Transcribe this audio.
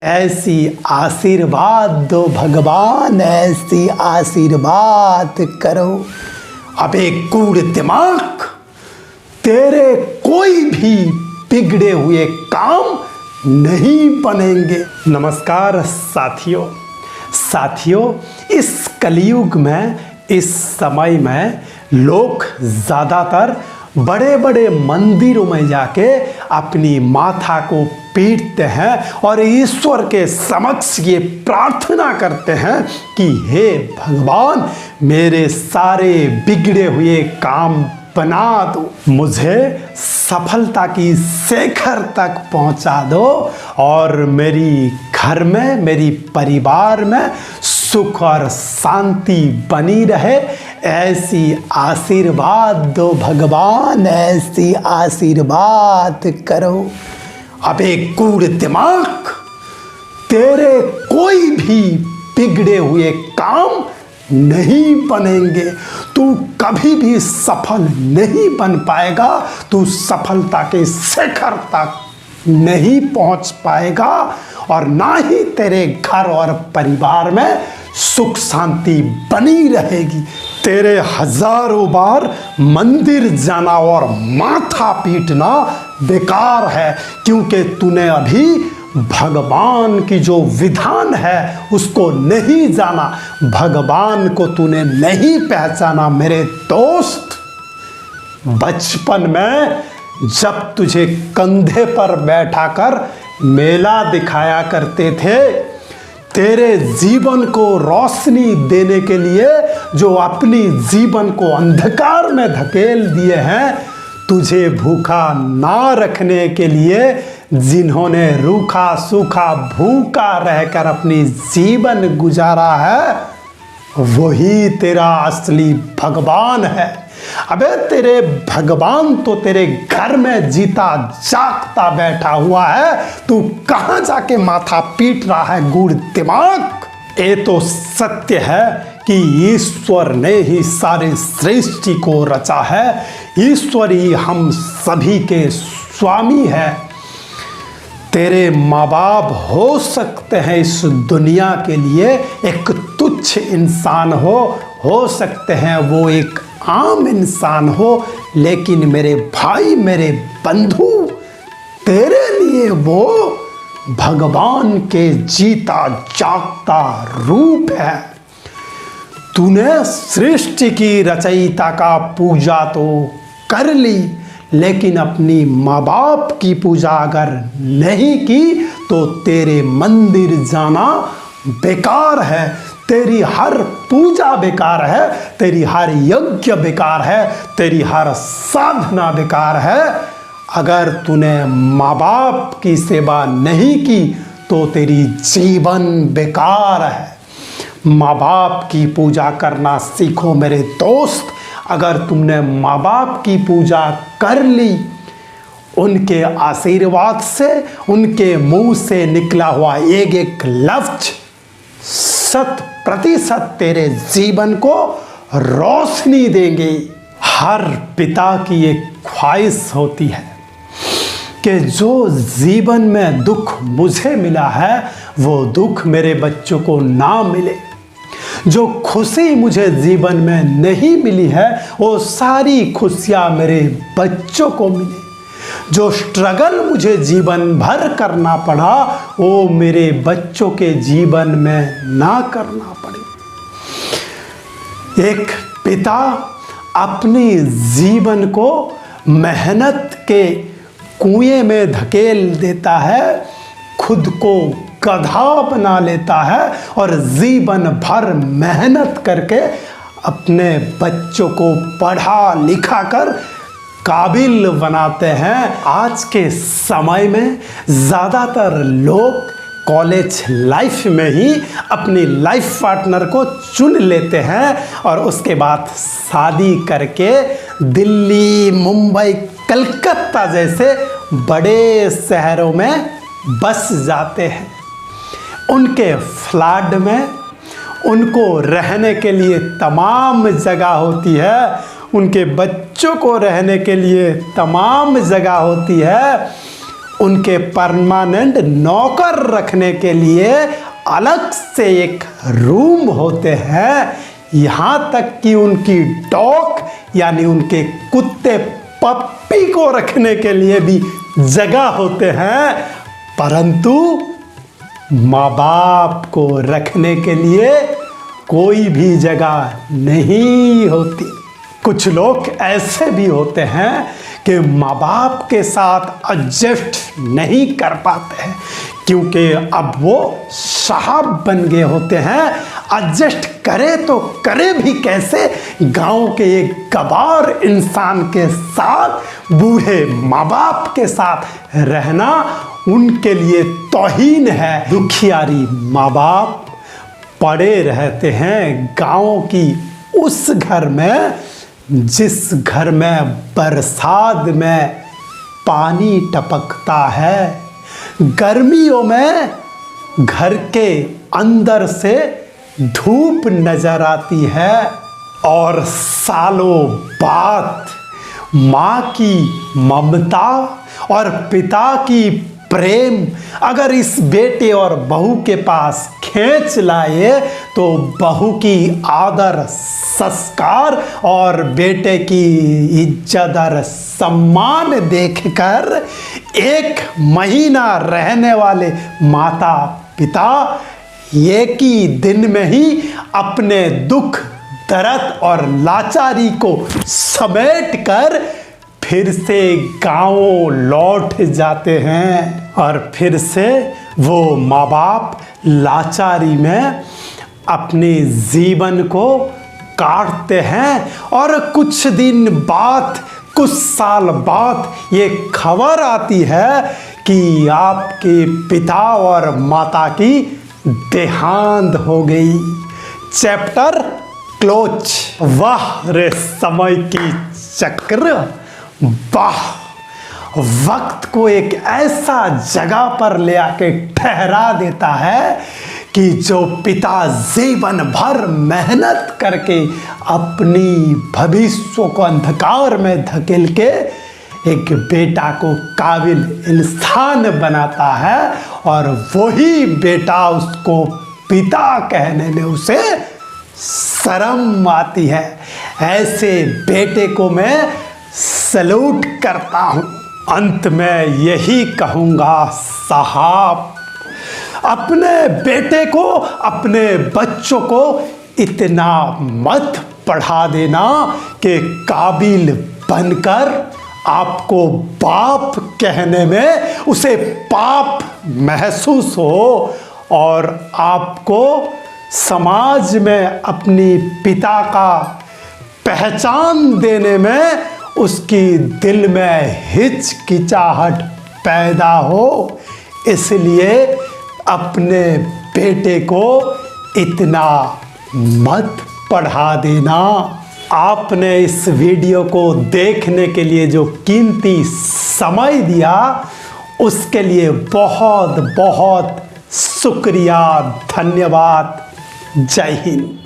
ऐसी आशीर्वाद दो भगवान, ऐसी आशीर्वाद करो। अबे कूड़ दिमाग, तेरे कोई भी बिगड़े हुए काम नहीं बनेंगे। नमस्कार साथियों, इस कलयुग में, इस समय में लोग ज़्यादातर बड़े बड़े मंदिरों में जाके अपनी माथा को पीटते हैं और ईश्वर के समक्ष ये प्रार्थना करते हैं कि हे भगवान, मेरे सारे बिगड़े हुए काम बना दो, मुझे सफलता की शिखर तक पहुंचा दो और मेरी घर में, मेरी परिवार में सुख और शांति बनी रहे। ऐसी आशीर्वाद दो भगवान, ऐसी आशीर्वाद करो। अबे कूड़ दिमाग, तेरे कोई भी बिगड़े हुए काम नहीं बनेंगे। तू कभी भी सफल नहीं बन पाएगा, तू सफलता के शिखर तक नहीं पहुंच पाएगा और ना ही तेरे घर और परिवार में सुख शांति बनी रहेगी। तेरे हजारों बार मंदिर जाना और माथा पीटना बेकार है, क्योंकि तूने अभी भगवान की जो विधान है उसको नहीं जाना, भगवान को तूने नहीं पहचाना। मेरे दोस्त, बचपन में जब तुझे कंधे पर बैठाकर मेला दिखाया करते थे, तेरे जीवन को रोशनी देने के लिए जो अपनी जीवन को अंधकार में धकेल दिए हैं, तुझे भूखा ना रखने के लिए जिन्होंने रूखा सूखा भूखा रहकर अपनी जीवन गुजारा है, वही तेरा असली भगवान है। अबे तेरे भगवान तो तेरे घर में जीता जागता बैठा हुआ है, तू कहां जाके माथा पीट रहा है गुड़ दिमाग। ये तो सत्य है कि ईश्वर ने ही सारे सृष्टि को रचा है, ईश्वर ही हम सभी के स्वामी है। तेरे माँ बाप हो सकते हैं इस दुनिया के लिए एक तुच्छ इंसान हो सकते हैं वो एक आम इंसान हो, लेकिन मेरे भाई, मेरे बंधु, तेरे लिए वो भगवान के जीता जागता रूप है। तूने सृष्टि की रचयिता का पूजा तो कर ली, लेकिन अपनी माँ बाप की पूजा अगर नहीं की तो तेरे मंदिर जाना बेकार है, तेरी हर पूजा बेकार है, तेरी हर यज्ञ बेकार है, तेरी हर साधना बेकार है। अगर तूने माँ बाप की सेवा नहीं की तो तेरी जीवन बेकार है। माँ बाप की पूजा करना सीखो मेरे दोस्त। अगर तुमने माँ बाप की पूजा कर ली, उनके आशीर्वाद से, उनके मुंह से निकला हुआ एक एक लफ्ज 100% तेरे जीवन को रोशनी देंगे। हर पिता की एक ख्वाहिश होती है कि जो जीवन में दुख मुझे मिला है वो दुख मेरे बच्चों को ना मिले, जो खुशी मुझे जीवन में नहीं मिली है वो सारी खुशियाँ मेरे बच्चों को मिले, जो स्ट्रगल मुझे जीवन भर करना पड़ा वो मेरे बच्चों के जीवन में ना करना पड़े। एक पिता अपनी जीवन को मेहनत के कुएं में धकेल देता है, खुद को गधा बना लेता है और जीवन भर मेहनत करके अपने बच्चों को पढ़ा लिखा कर काबिल बनाते हैं। आज के समय में ज़्यादातर लोग कॉलेज लाइफ में ही अपनी लाइफ पार्टनर को चुन लेते हैं और उसके बाद शादी करके दिल्ली, मुंबई, कलकत्ता जैसे बड़े शहरों में बस जाते हैं। उनके फ्लैट में उनको रहने के लिए तमाम जगह होती है, उनके बच्चों को रहने के लिए तमाम जगह होती है, उनके परमानेंट नौकर रखने के लिए अलग से एक रूम होते हैं। यहाँ तक कि उनकी डॉग यानी उनके कुत्ते पप्पी को रखने के लिए भी जगह होते हैं, परंतु माँ बाप को रखने के लिए कोई भी जगह नहीं होती। कुछ लोग ऐसे भी होते हैं कि माँ बाप के साथ एडजस्ट नहीं कर पाते हैं, क्योंकि अब वो साहब बन गए होते हैं। एडजस्ट करे तो करे भी कैसे? गांव के एक गवार इंसान के साथ बूढ़े माँ बाप के साथ रहना उनके लिए तौहीन है। दुखियारी माँ बाप पड़े रहते हैं गांव की उस घर में जिस घर में बरसात में पानी टपकता है। गर्मियों में घर के अंदर से धूप नजर आती है और सालों बाद माँ की ममता और पिता की प्रेम अगर इस बेटे और बहू के पास खींच लाए तो बहू की आदर संस्कार और बेटे की इज्जत और सम्मान देखकर एक महीना रहने वाले माता पिता एक ही दिन में ही अपने दुख दर्द और लाचारी को समेट कर फिर से गाँव लौट जाते हैं और फिर से वो माँ बाप लाचारी में अपने जीवन को काटते हैं। और कुछ दिन बाद, कुछ साल बाद ये खबर आती है कि आपके पिता और माता की देहांत हो गई। Chapter close. वाह रे समय की चक्र, वाह! वक्त को एक ऐसा जगह पर ले आके ठहरा देता है कि जो पिता जीवन भर मेहनत करके अपनी भविष्य को अंधकार में धकेल के एक बेटा को काबिल इंसान बनाता है और वही बेटा उसको पिता कहने में उसे शर्म आती है। ऐसे बेटे को मैं सैल्यूट करता हूँ। अंत में यही कहूँगा, साहब अपने बेटे को, अपने बच्चों को इतना मत पढ़ा देना कि काबिल बनकर आपको बाप कहने में उसे पाप महसूस हो और आपको समाज में अपनी पिता का पहचान देने में उसकी दिल में हिचकिचाहट पैदा हो। इसलिए अपने बेटे को इतना मत पढ़ा देना। आपने इस वीडियो को देखने के लिए जो कीमती समय दिया उसके लिए बहुत बहुत शुक्रिया, धन्यवाद। जय हिंद।